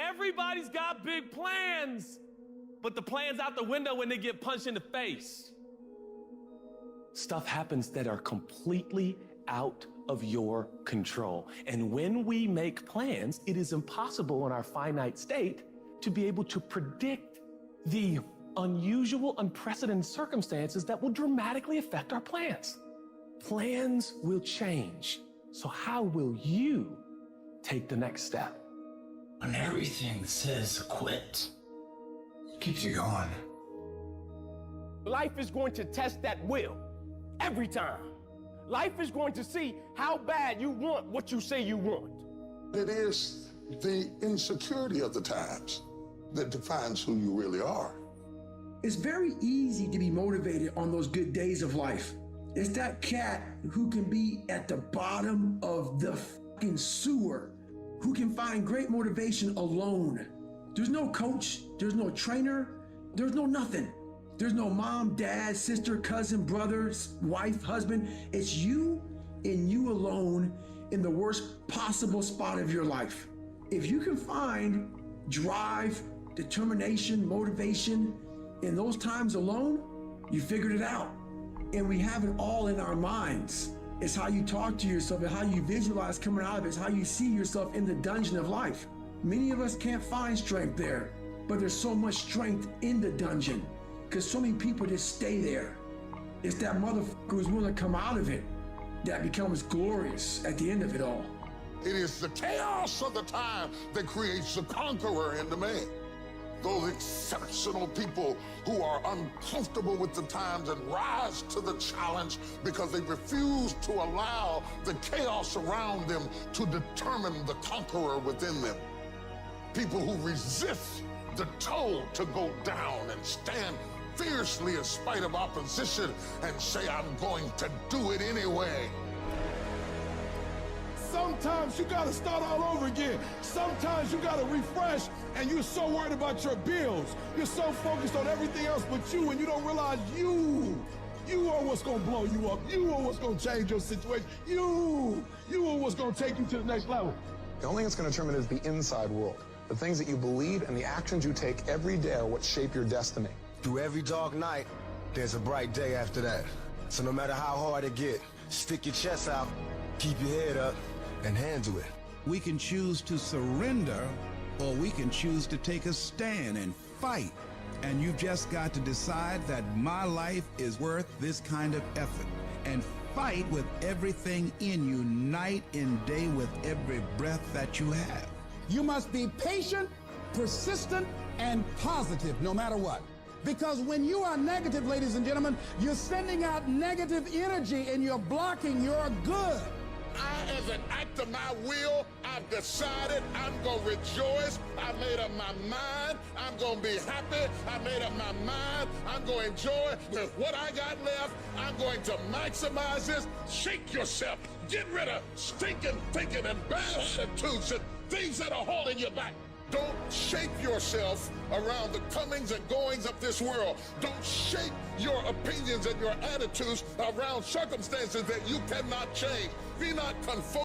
Everybody's got big plans, but the plan's out the window when they get punched in the face. Stuff happens that are completely out of your control. And when we make plans, it is impossible in our finite state to be able to predict the unusual, unprecedented circumstances that will dramatically affect our plans. Plans will change. So how will you take the next step? When everything says quit, it keeps you going. Life is going to test that will every time. Life is going to see how bad you want what you say you want. It is the insecurity of the times that defines who you really are. It's very easy to be motivated on those good days of life. It's that cat who can be at the bottom of the fucking sewer, who can find great motivation alone. There's no coach, there's no trainer, there's no nothing. There's no mom, dad, sister, cousin, brother, wife, husband. It's you and you alone in the worst possible spot of your life. If you can find drive, determination, motivation in those times alone, you figured it out. And we have it all in our minds. It's how you talk to yourself and how you visualize coming out of it. It's how you see yourself in the dungeon of life. Many of us can't find strength there, but there's so much strength in the dungeon because so many people just stay there. It's that motherfucker who's willing to come out of it that becomes glorious at the end of it all. It is the chaos of the time that creates the conqueror in the man. Those exceptional people who are uncomfortable with the times and rise to the challenge because they refuse to allow the chaos around them to determine the conqueror within them. People who resist the toll to go down and stand fiercely in spite of opposition and say, I'm going to do it anyway. Sometimes you gotta start all over again. Sometimes you gotta refresh, and you're so worried about your bills. You're so focused on everything else but you, and you don't realize you are what's gonna blow you up. You are what's gonna change your situation. You are what's gonna take you to the next level. The only thing that's gonna determine is the inside world. The things that you believe and the actions you take every day are what shape your destiny. Through every dark night, there's a bright day after that. So no matter how hard it get, stick your chest out, keep your head up, and handle it. We can choose to surrender, or we can choose to take a stand and fight. And you've just got to decide that my life is worth this kind of effort. And fight with everything in you, night and day, with every breath that you have. You must be patient, persistent, and positive no matter what. Because when you are negative, ladies and gentlemen, you're sending out negative energy and you're blocking your good. As an act of my will, I've decided I'm going to rejoice. I made up my mind. I'm going to be happy. I made up my mind. I'm going to enjoy with what I got left. I'm going to maximize this. Shake yourself. Get rid of stinking thinking and bad attitudes and things that are holding you back. Don't shape yourself around the comings and goings of this world. Don't shape your opinions and your attitudes around circumstances that you cannot change. Be not conformed.